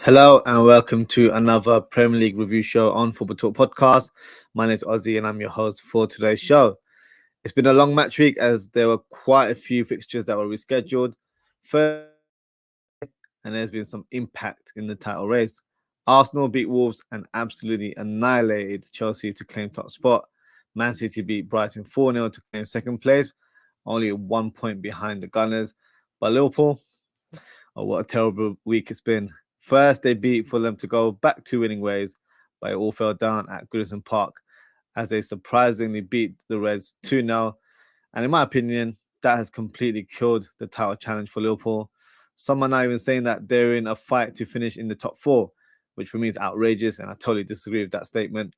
Hello and welcome to another Premier League review show on Football Talk Podcast. My name is Ozzy and I'm your host for today's show. It's been a long match week as there were quite a few fixtures that were rescheduled. First, and there's been some impact in the title race. Arsenal beat Wolves and absolutely annihilated Chelsea to claim top spot. Man City beat Brighton 4-0 to claim second place, only 1 point behind the Gunners. But Liverpool, oh, what a terrible week it's been. First, they beat Fulham to go back to winning ways, but it all fell down at Goodison Park as they surprisingly beat the Reds 2-0. And in my opinion, that has completely killed the title challenge for Liverpool. Some are now even saying that they're in a fight to finish in the top four, which for me is outrageous, and I totally disagree with that statement.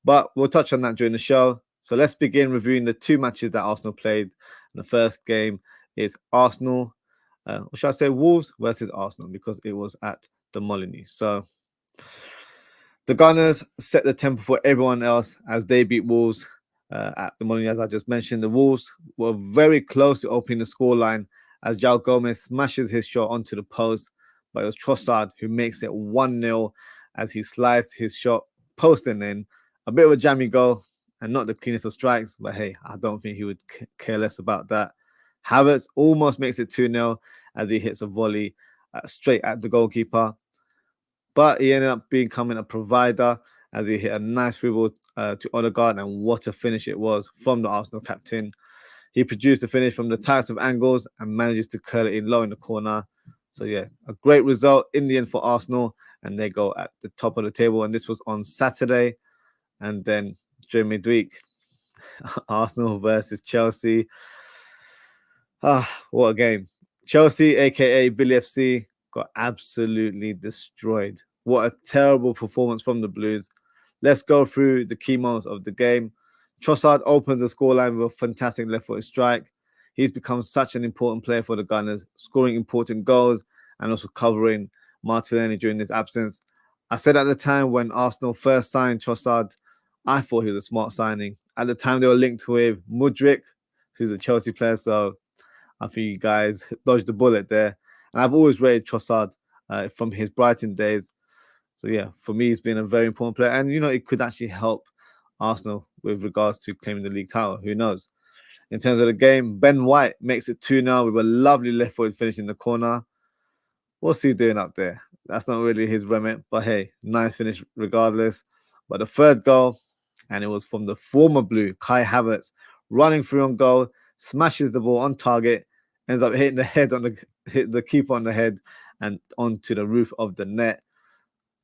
But we'll touch on that during the show. So let's begin reviewing the two matches that Arsenal played. And the first game is Arsenal, or should I say Wolves versus Arsenal, because it was at the Molineux. So the Gunners set the tempo for everyone else as they beat Wolves at the Molineux. As I just mentioned, the Wolves were very close to opening the scoreline as João Gomez smashes his shot onto the post, but it was Trossard who makes it 1-0 as he sliced his shot posting in. A bit of a jammy goal and not the cleanest of strikes, but hey, I don't think he would care less about that. Havertz almost makes it 2-0 as he hits a volley straight at the goalkeeper. But he ended up becoming a provider as he hit a nice free ball to Odegaard, and what a finish it was from the Arsenal captain. He produced the finish from the tightest of angles and manages to curl it in low in the corner. So yeah, a great result in the end for Arsenal, and they go at the top of the table. And this was on Saturday. And then during midweek, Arsenal versus Chelsea. What a game. Chelsea, aka Billy FC, got absolutely destroyed. What a terrible performance from the Blues. Let's go through the key moments of the game. Trossard opens the scoreline with a fantastic left-footed strike. He's become such an important player for the Gunners, scoring important goals and also covering Martinelli during his absence. I said at the time when Arsenal first signed Trossard, I thought he was a smart signing. At the time, they were linked with Mudryk, who's a Chelsea player, so I think you guys dodged the bullet there. And I've always rated Trossard from his Brighton days. So yeah, for me, he's been a very important player. And, you know, it could actually help Arsenal with regards to claiming the league title. Who knows? In terms of the game, Ben White makes it 2-0 with a lovely left-footed finish in the corner. What's he doing up there? That's not really his remit. But hey, nice finish regardless. But the third goal, and it was from the former Blue, Kai Havertz, running through on goal, smashes the ball on target, ends up hitting the keeper on the head and onto the roof of the net.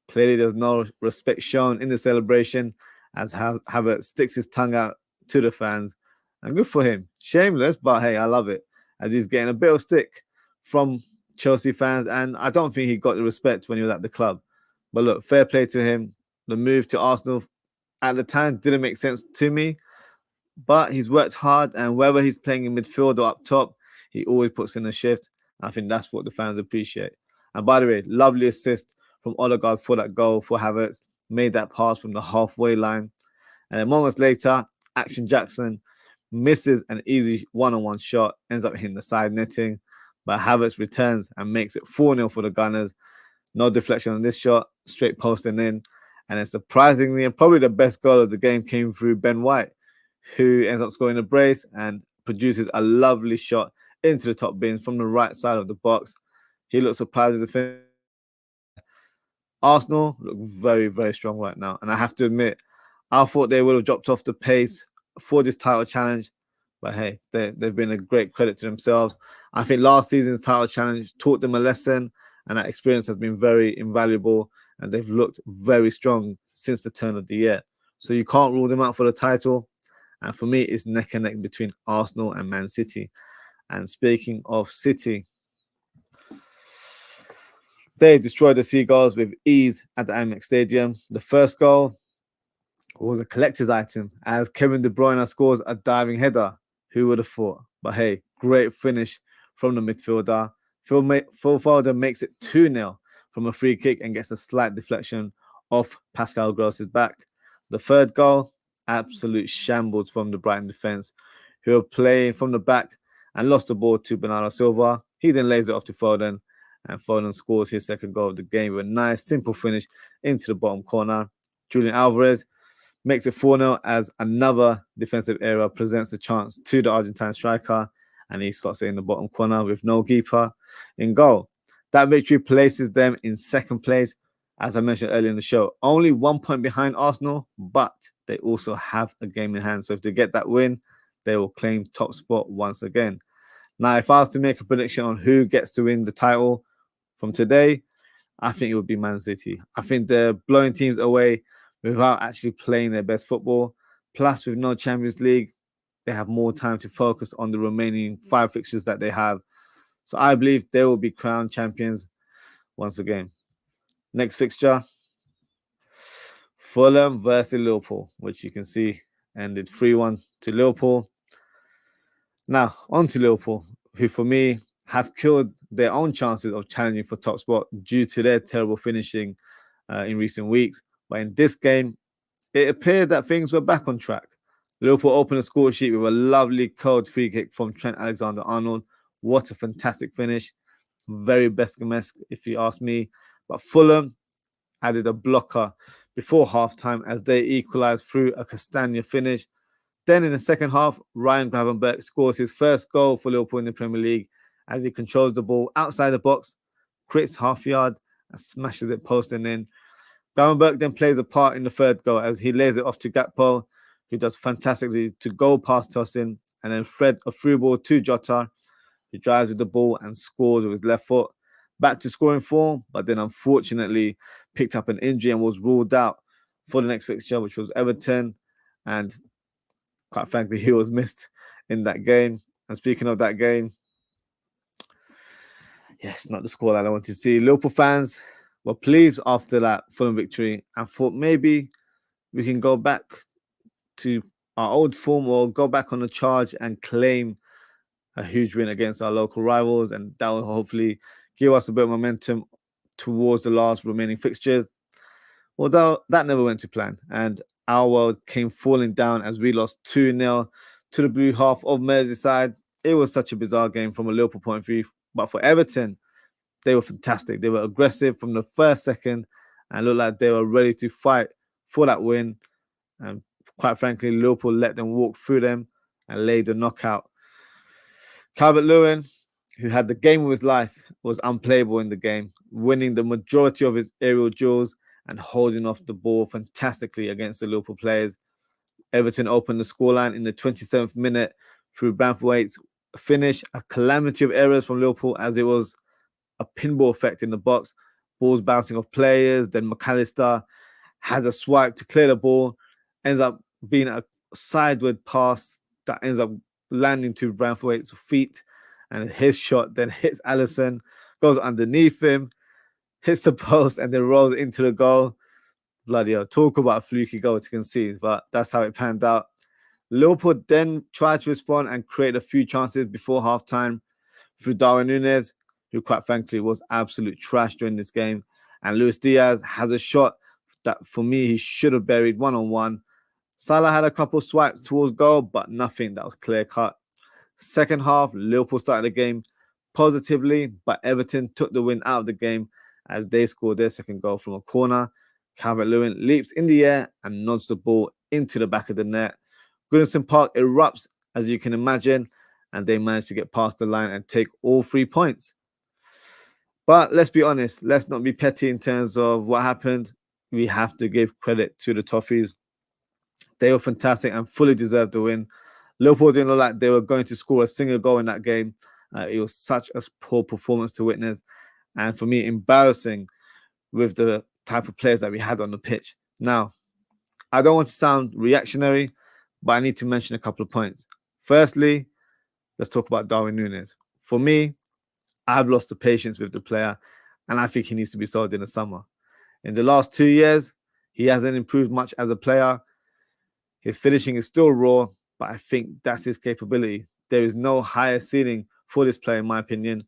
Clearly, there was no respect shown in the celebration as Havertz sticks his tongue out to the fans. And good for him. Shameless, but hey, I love it as he's getting a bit of stick from Chelsea fans. And I don't think he got the respect when he was at the club. But look, fair play to him. The move to Arsenal at the time didn't make sense to me. But he's worked hard, and whether he's playing in midfield or up top, he always puts in a shift. I think that's what the fans appreciate. And by the way, lovely assist from Odegaard for that goal for Havertz. Made that pass from the halfway line. And then moments later, Action Jackson misses an easy one-on-one shot, ends up hitting the side netting. But Havertz returns and makes it 4-0 for the Gunners. No deflection on this shot, straight posting in. And then surprisingly, and probably the best goal of the game came through Ben White, who ends up scoring a brace and produces a lovely shot into the top bin from the right side of the box. He looks surprised with the finish. Arsenal look very, very strong right now. And I have to admit, I thought they would have dropped off the pace for this title challenge. But hey, they've been a great credit to themselves. I think last season's title challenge taught them a lesson, and that experience has been very invaluable. And they've looked very strong since the turn of the year. So you can't rule them out for the title. And for me, it's neck and neck between Arsenal and Man City. And speaking of City, they destroyed the Seagulls with ease at the Amex Stadium. The first goal was a collector's item as Kevin De Bruyne scores a diving header. Who would have thought? But hey, great finish from the midfielder. Phil Foden makes it 2-0 from a free kick and gets a slight deflection off Pascal Gross's back. The third goal, absolute shambles from the Brighton defense, who are playing from the back and lost the ball to Bernardo Silva. He then lays it off to Foden, and Foden scores his second goal of the game with a nice, simple finish into the bottom corner. Julian Alvarez makes it 4-0 as another defensive error presents a chance to the Argentine striker, and he slots it in the bottom corner with no keeper in goal. That victory places them in second place, as I mentioned earlier in the show. Only 1 point behind Arsenal, but they also have a game in hand. So if they get that win, they will claim top spot once again. Now, if I was to make a prediction on who gets to win the title from today, I think it would be Man City. I think they're blowing teams away without actually playing their best football. Plus, with no Champions League, they have more time to focus on the remaining 5 fixtures that they have. So I believe they will be crowned champions once again. Next fixture, Fulham versus Liverpool, which you can see ended 3-1 to Liverpool. Now, on to Liverpool, who for me have killed their own chances of challenging for top spot due to their terrible finishing in recent weeks. But in this game, it appeared that things were back on track. Liverpool opened the score sheet with a lovely cold free kick from Trent Alexander-Arnold. What a fantastic finish. Very Beckham-esque, if you ask me. But Fulham added a blocker before halftime as they equalised through a Castagna finish. Then in the second half, Ryan Gravenberch scores his first goal for Liverpool in the Premier League as he controls the ball outside the box, creates half yard, and smashes it post and in. Gravenberch then plays a part in the third goal as he lays it off to Gakpo, who does fantastically to goal pass tossing, and then thread a through ball to Jota, who drives with the ball and scores with his left foot. Back to scoring form, but then unfortunately picked up an injury and was ruled out for the next fixture, which was Everton. And quite frankly, he was missed in that game. And speaking of that game, yes, not the score that I wanted to see. Liverpool fans were pleased after that Fulham victory and thought maybe we can go back to our old form or go back on the charge and claim a huge win against our local rivals, and that will hopefully give us a bit of momentum towards the last remaining fixtures. Although that never went to plan, and our world came falling down as we lost 2-0 to the blue half of Merseyside. It was such a bizarre game from a Liverpool point of view, but for Everton, they were fantastic. They were aggressive from the first second and looked like they were ready to fight for that win. And quite frankly, Liverpool let them walk through them and laid the knockout. Calvert-Lewin, who had the game of his life, was unplayable in the game, winning the majority of his aerial duels and holding off the ball fantastically against the Liverpool players. Everton opened the scoreline in the 27th minute through Branthwaite's finish, a calamity of errors from Liverpool as it was a pinball effect in the box, balls bouncing off players. Then McAllister has a swipe to clear the ball, ends up being a sideward pass that ends up landing to Branthwaite's feet, and his shot then hits Alisson, goes underneath him, hits the post, and then rolls into the goal. Bloody hell, talk about a fluky goal to concede, but that's how it panned out. Liverpool then tried to respond and create a few chances before halftime through Darwin Núñez, who quite frankly was absolute trash during this game. And Luis Diaz has a shot that for me he should have buried one-on-one. Salah had a couple swipes towards goal, but nothing that was clear-cut. Second half, Liverpool started the game positively, but Everton took the win out of the game as they scored their second goal from a corner. Calvert-Lewin leaps in the air and nods the ball into the back of the net. Goodison Park erupts, as you can imagine, and they managed to get past the line and take all 3 points. But let's be honest, let's not be petty in terms of what happened. We have to give credit to the Toffees. They were fantastic and fully deserved the win. Liverpool didn't look like they were going to score a single goal in that game. It was such a poor performance to witness, and for me, embarrassing with the type of players that we had on the pitch. Now, I don't want to sound reactionary, but I need to mention a couple of points. Firstly, let's talk about Darwin Núñez. For me, I've lost the patience with the player, and I think he needs to be sold in the summer. In the last 2 years, he hasn't improved much as a player. His finishing is still raw, but I think that's his capability. There is no higher ceiling for this player, in my opinion.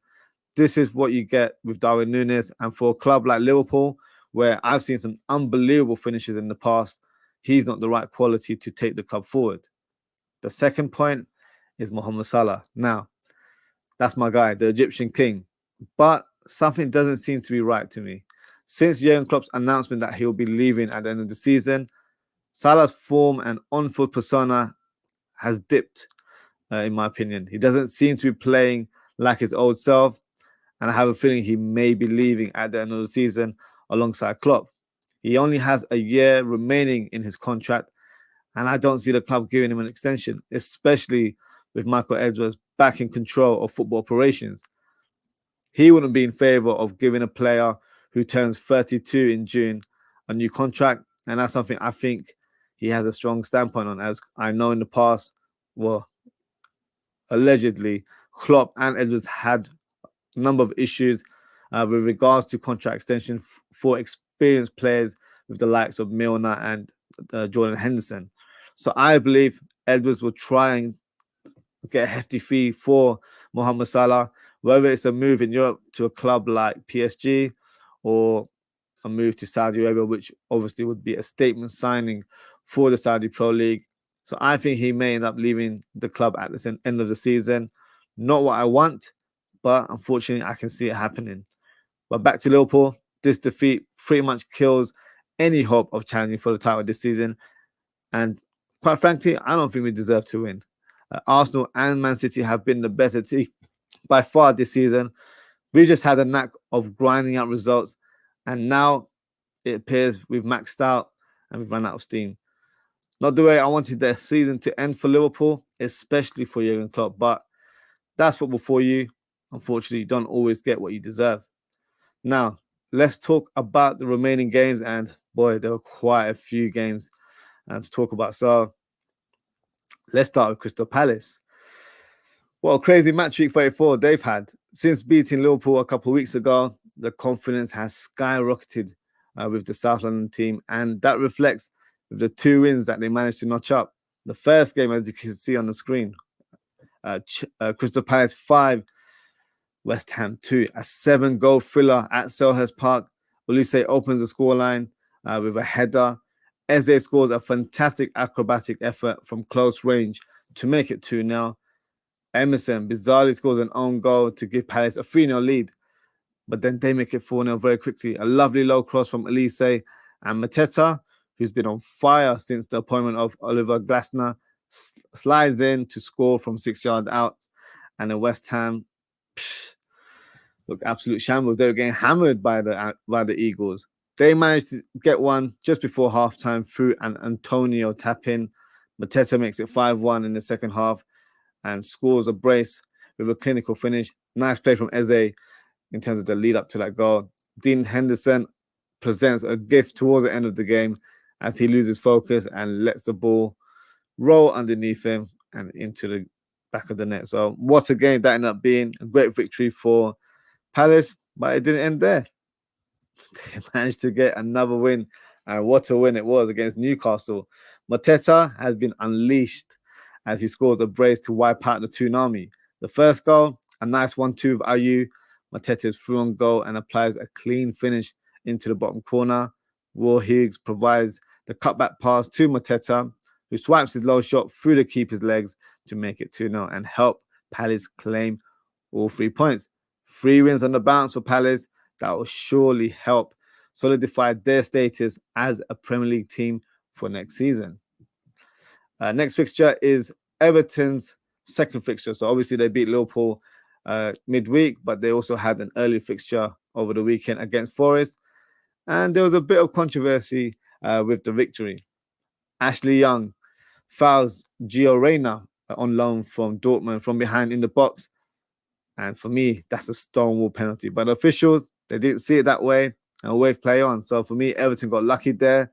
This is what you get with Darwin Núñez. And for a club like Liverpool, where I've seen some unbelievable finishes in the past, he's not the right quality to take the club forward. The second point is Mohamed Salah. Now, that's my guy, the Egyptian king. But something doesn't seem to be right to me. Since Jurgen Klopp's announcement that he'll be leaving at the end of the season, Salah's form and on-field persona has dipped, in my opinion. He doesn't seem to be playing like his old self, and I have a feeling he may be leaving at the end of the season alongside Klopp. He only has a year remaining in his contract, and I don't see the club giving him an extension, especially with Michael Edwards back in control of football operations. He wouldn't be in favour of giving a player who turns 32 in June a new contract, and that's something I think he has a strong standpoint on, as I know in the past, well, allegedly, Klopp and Edwards had a number of issues with regards to contract extension for experienced players with the likes of Milner and Jordan Henderson. So I believe Edwards will try and get a hefty fee for Mohamed Salah, whether it's a move in Europe to a club like PSG or a move to Saudi Arabia, which obviously would be a statement signing for the Saudi Pro League. So I think he may end up leaving the club at the end of the season. Not what I want, but unfortunately I can see it happening. But back to Liverpool, this defeat pretty much kills any hope of challenging for the title this season. And quite frankly, I don't think we deserve to win. Arsenal and Man City have been the better team by far this season. We just had a knack of grinding out results, and now it appears we've maxed out and we've run out of steam. Not the way I wanted the season to end for Liverpool, especially for Jurgen Klopp, but that's football for you. Unfortunately, you don't always get what you deserve. Now, let's talk about the remaining games, and boy, there were quite a few games to talk about. So let's start with Crystal Palace. What a crazy match week 34 they've had. Since beating Liverpool a couple of weeks ago, the confidence has skyrocketed with the South London team, and that reflects with the 2 wins that they managed to notch up. The first game, as you can see on the screen, Crystal Palace 5, West Ham 2, a 7-goal thriller at Selhurst Park. Olise opens the scoreline with a header. Eze scores a fantastic acrobatic effort from close range to make it 2-0. Emerson bizarrely scores an own goal to give Palace a 3-0 lead, but then they make it 4-0 very quickly. A lovely low cross from Olise, and Mateta, who's been on fire since the appointment of Oliver Glasner, slides in to score from 6 yards out. And then West Ham, look, absolute shambles. They were getting hammered by the Eagles. They managed to get one just before halftime through an Antonio tap-in. Mateta makes it 5-1 in the second half and scores a brace with a clinical finish. Nice play from Eze in terms of the lead up to that goal. Dean Henderson presents a gift towards the end of the game as he loses focus and lets the ball roll underneath him and into the back of the net. So what a game that ended up being. A great victory for Palace, but it didn't end there. They managed to get another win, and what a win it was against Newcastle. Mateta has been unleashed as he scores a brace to wipe out the Toonami. The first goal, a nice 1-2 of Ayew. Mateta is through on goal and applies a clean finish into the bottom corner. Will Hughes provides the cutback pass to Mateta, who swipes his low shot through the keeper's legs to make it 2-0 and help Palace claim all 3 points. 3 wins on the bounce for Palace that will surely help solidify their status as a Premier League team for next season. Next fixture is Everton's second fixture. So obviously they beat Liverpool midweek, but they also had an early fixture over the weekend against Forest. And there was a bit of controversy with the victory. Ashley Young fouls Gio Reyna on loan from Dortmund from behind in the box. And for me, that's a stonewall penalty. But the officials, they didn't see it that way and wave play on. So for me, Everton got lucky there.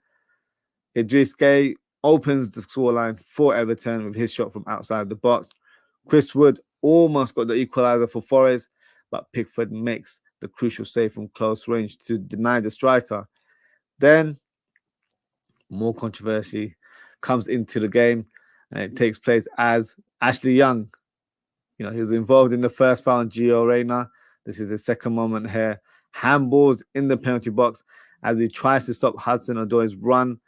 Idris Gueye opens the scoreline for Everton with his shot from outside the box. Chris Wood almost got the equalizer for Forest, but Pickford makes the crucial save from close range to deny the striker. Then more controversy comes into the game, and it takes place as Ashley Young, he was involved in the first foul on Gio Reyna. This is his second moment here. Handballs in the penalty box as he tries to stop Hudson-Odoi's run,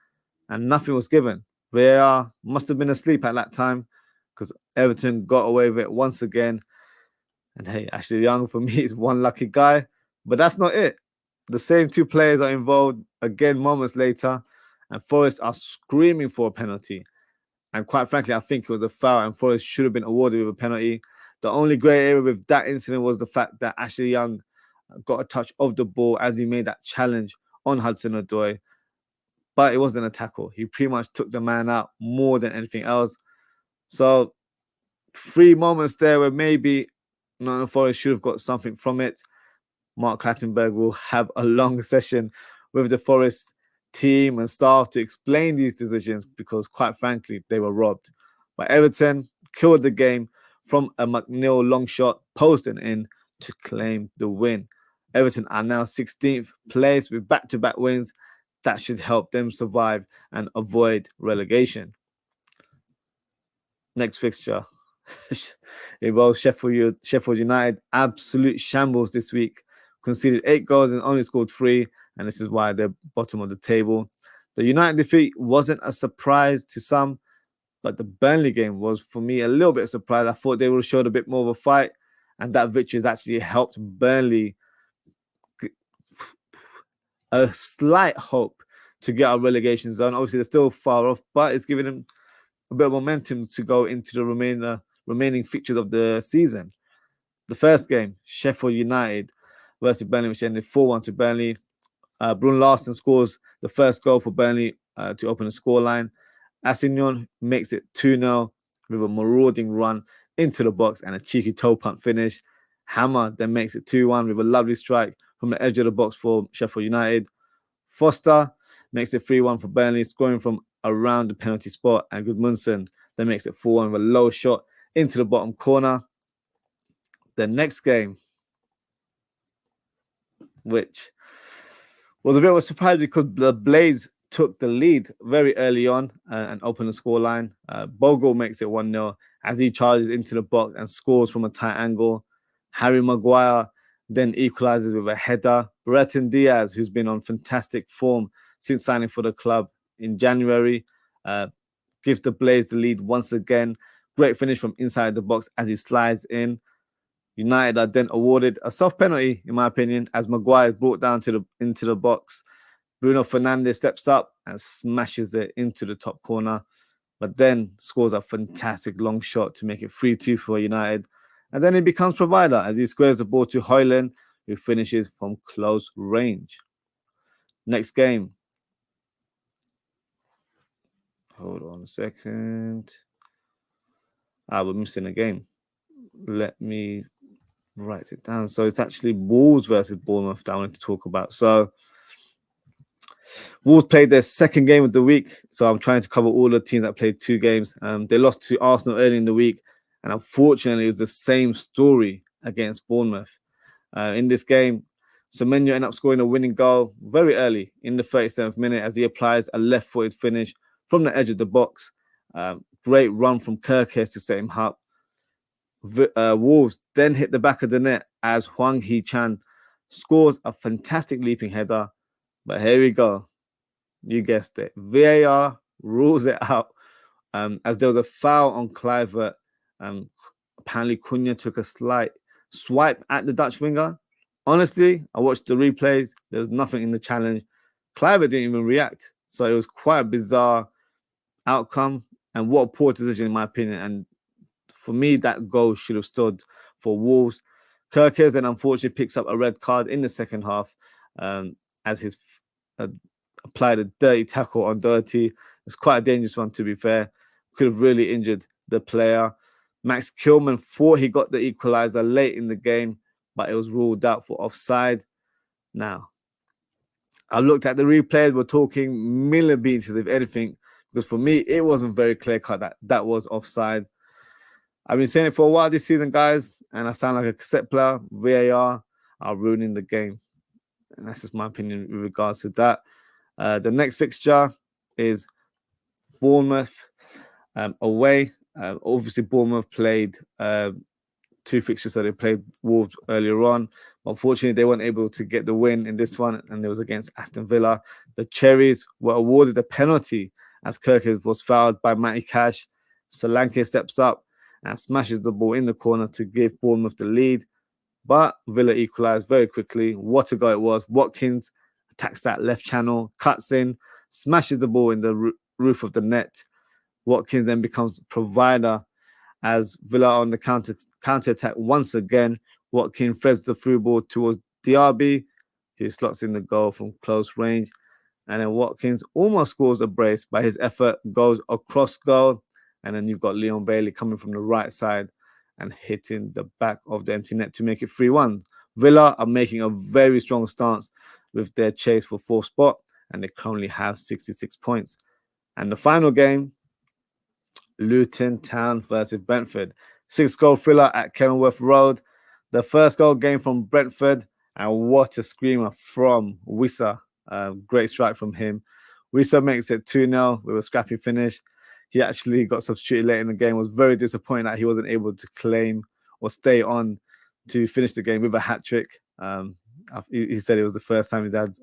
and nothing was given. VAR must have been asleep at that time because Everton got away with it once again. And hey, Ashley Young, for me, is one lucky guy. But that's not it. The same two players are involved again moments later, and Forest are screaming for a penalty. And quite frankly, I think it was a foul, and Forest should have been awarded with a penalty. The only grey area with that incident was the fact that Ashley Young got a touch of the ball as he made that challenge on Hudson-Odoi. But it wasn't a tackle. He pretty much took the man out more than anything else. So 3 moments there where maybe Nottingham Forest should have got something from it. Mark Clattenburg will have a long session with the Forest team and staff to explain these decisions because, quite frankly, they were robbed. But Everton killed the game from a McNeil long shot, post and in, to claim the win. Everton are now 16th place with back-to-back wins. That should help them survive and avoid relegation. Next fixture. Involves Sheffield United. Absolute shambles this week. Conceded 8 goals and only scored 3, and this is why they're bottom of the table. The United defeat wasn't a surprise to some, but the Burnley game was, for me, a little bit of a surprise. I thought they would have showed a bit more of a fight, and that victory has actually helped Burnley a slight hope to get our relegation zone. Obviously, they're still far off, but it's giving them a bit of momentum to go into the remaining fixtures of the season. The first game, Sheffield United versus Burnley, which ended 4-1 to Burnley. Brun Larsen scores the first goal for Burnley to open the scoreline. Assignon makes it 2-0 with a marauding run into the box and a cheeky toe punt finish. Hammer then makes it 2-1 with a lovely strike from the edge of the box for Sheffield United. Foster makes it 3-1 for Burnley, scoring from around the penalty spot. And Gudmundsson then makes it 4-1 with a low shot into the bottom corner. The next game, which was a bit of a surprise because the Blaze took the lead very early on and opened the scoreline. Bogle makes it 1-0 as he charges into the box and scores from a tight angle. Harry Maguire then equalizes with a header. Brereton Diaz, who's been on fantastic form since signing for the club in January, gives the Blaze the lead once again. Great finish from inside the box as he slides in. United are then awarded a soft penalty, in my opinion, as Maguire is brought down into the box. Bruno Fernandes steps up and smashes it into the top corner, but then scores a fantastic long shot to make it 3-2 for United. And then he becomes provider as he squares the ball to Højlund, who finishes from close range. Next game. Hold on a second. We're missing a game. Let me write it down. So it's actually Wolves versus Bournemouth that I wanted to talk about. So Wolves played their second game of the week. So I'm trying to cover all the teams that played 2 games. They lost to Arsenal early in the week. And unfortunately, it was the same story against Bournemouth. In this game, Semenyo ended up scoring a winning goal very early in the 37th minute as he applies a left-footed finish from the edge of the box. Great run from Kirkes to set him up. Wolves then hit the back of the net as Hwang Hee-chan scores a fantastic leaping header. But here we go. You guessed it. VAR rules it out as there was a foul on Kluivert. Apparently, Cunha took a slight swipe at the Dutch winger. Honestly, I watched the replays. There was nothing in the challenge. Kluivert didn't even react. So it was quite a bizarre outcome. And what a poor decision, in my opinion. And for me, that goal should have stood for Wolves. Kirkes then unfortunately picks up a red card in the second half as he's applied a dirty tackle on Doherty. It was quite a dangerous one, to be fair. Could have really injured the player. Max Kilman thought he got the equaliser late in the game, but it was ruled out for offside. Now, I looked at the replays. We're talking millimeters, if anything, because for me, it wasn't very clear-cut that was offside. I've been saying it for a while this season, guys, and I sound like a cassette player. VAR are ruining the game. And that's just my opinion with regards to that. The next fixture is Bournemouth away. Obviously, Bournemouth played 2 fixtures that they played Wolves earlier on. Unfortunately, they weren't able to get the win in this one, and it was against Aston Villa. The Cherries were awarded a penalty as Kirkes was fouled by Matty Cash. Solanke steps up and smashes the ball in the corner to give Bournemouth the lead. But Villa equalised very quickly. What a goal it was. Watkins attacks that left channel, cuts in, smashes the ball in the roof of the net. Watkins then becomes provider as Villa on the counter attack once again. Watkins threads the through ball towards Diaby, who slots in the goal from close range. And then Watkins almost scores a brace, but his effort goes across goal. And then you've got Leon Bailey coming from the right side and hitting the back of the empty net to make it 3-1. Villa are making a very strong stance with their chase for fourth spot, and they currently have 66 points. And the final game, Luton Town versus Brentford. 6-goal thriller at Kenilworth Road. The first goal came from Brentford, and what a screamer from Wissa. Great strike from him. Wissa makes it 2-0 with a scrappy finish. He actually got substituted late in the game. Was very disappointed that he wasn't able to claim or stay on to finish the game with a hat-trick. He said it was the first time he's had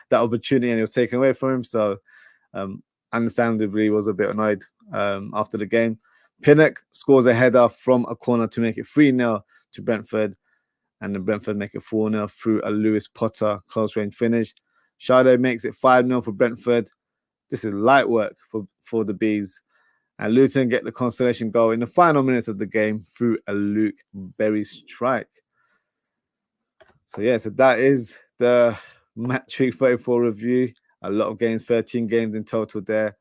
that opportunity and it was taken away from him. So understandably, he was a bit annoyed after the game. Pinnock scores a header from a corner to make it 3-0 to Brentford. And then Brentford make it 4-0 through a Lewis Potter close-range finish. Sade makes it 5-0 for Brentford. This is light work for the Bees. And Luton get the consolation goal in the final minutes of the game through a Luke Berry strike. So yeah, so that is the Match Week 34 review. A lot of games, 13 games in total there.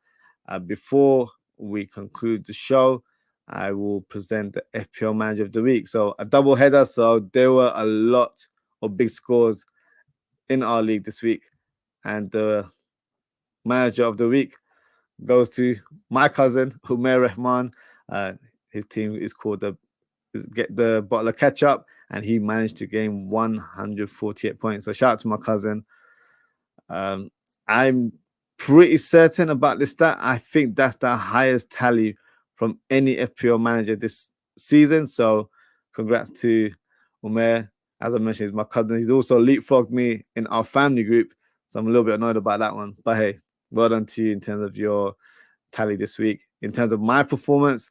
Before we conclude the show, I will present the FPL Manager of the Week. So a double header. So there were a lot of big scores in our league this week. And the Manager of the Week goes to my cousin, Umair Rahman. His team is called Get the Bottle of Ketchup, and he managed to gain 148 points. So shout out to my cousin. I'm pretty certain about this stat. I think that's the highest tally from any FPL manager this season. So congrats to Umair. As I mentioned, he's my cousin. He's also leapfrogged me in our family group. So I'm a little bit annoyed about that one. But hey, well done to you in terms of your tally this week. In terms of my performance,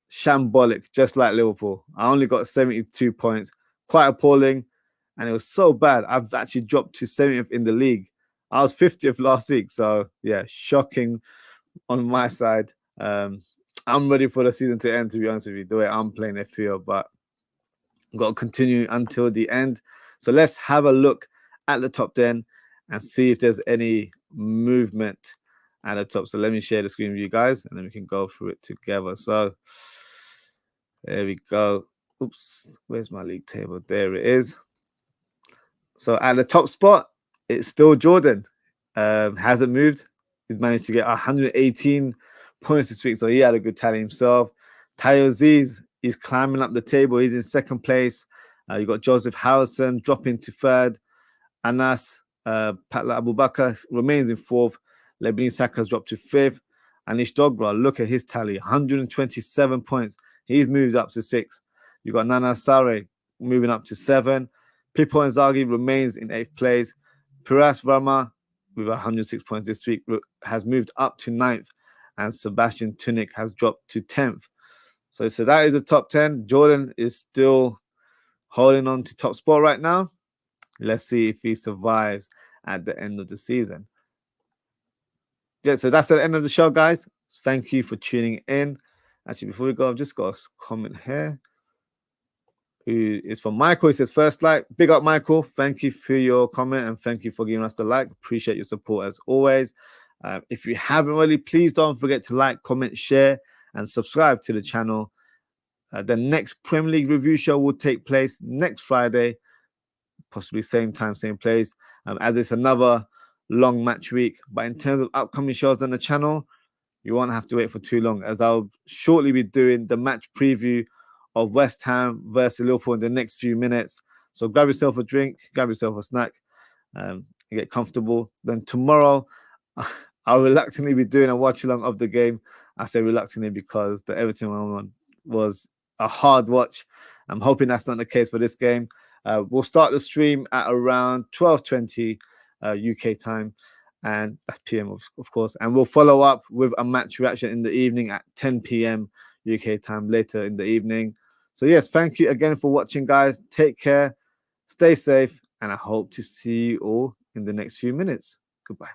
shambolic, just like Liverpool. I only got 72 points. Quite appalling. And it was so bad. I've actually dropped to 70th in the league. I was 50th last week. So, yeah, shocking on my side. I'm ready for the season to end, to be honest with you, the way I'm playing FPL. But I've got to continue until the end. So let's have a look at the top 10 and see if there's any movement at the top. So let me share the screen with you guys and then we can go through it together. So there we go. Oops, where's my league table? There it is. So at the top spot, it's still Jordan. Hasn't moved. He's managed to get 118 points this week. So he had a good tally himself. OZZIE'S is climbing up the table. He's in second place. You've got Joseph Harrison dropping to third. Anas Patla Abubakar remains in fourth. Lebanese Saka's dropped to fifth. Anish Dogra, look at his tally, 127 points. He's moved up to sixth. You've got Nana Sare moving up to seven. Pippo Inzaghi remains in eighth place. Piras Varma, with 106 points this week, has moved up to ninth. And Sebastian Tunic has dropped to 10th. So that is the top 10. Jordan is still holding on to top spot right now. Let's see if he survives at the end of the season. Yeah, so that's the end of the show, guys. Thank you for tuning in. Actually, before we go, I've just got a comment here. Who is from Michael. He says, first like. Big up, Michael. Thank you for your comment and thank you for giving us the like. Appreciate your support as always. If you haven't already, please don't forget to like, comment, share, and subscribe to the channel. The next Premier League review show will take place next Friday, possibly same time, same place, as it's another long match week. But in terms of upcoming shows on the channel, you won't have to wait for too long, as I'll shortly be doing the match preview of West Ham versus Liverpool in the next few minutes. So grab yourself a drink, grab yourself a snack, and get comfortable. Then tomorrow, I'll reluctantly be doing a watch along of the game. I say reluctantly because the Everton one was a hard watch. I'm hoping that's not the case for this game. We'll start the stream at around 12:20 UK time, and that's PM of course. And we'll follow up with a match reaction in the evening at 10 PM UK time later in the evening. So yes, thank you again for watching, guys. Take care, stay safe, and I hope to see you all in the next few minutes. Goodbye.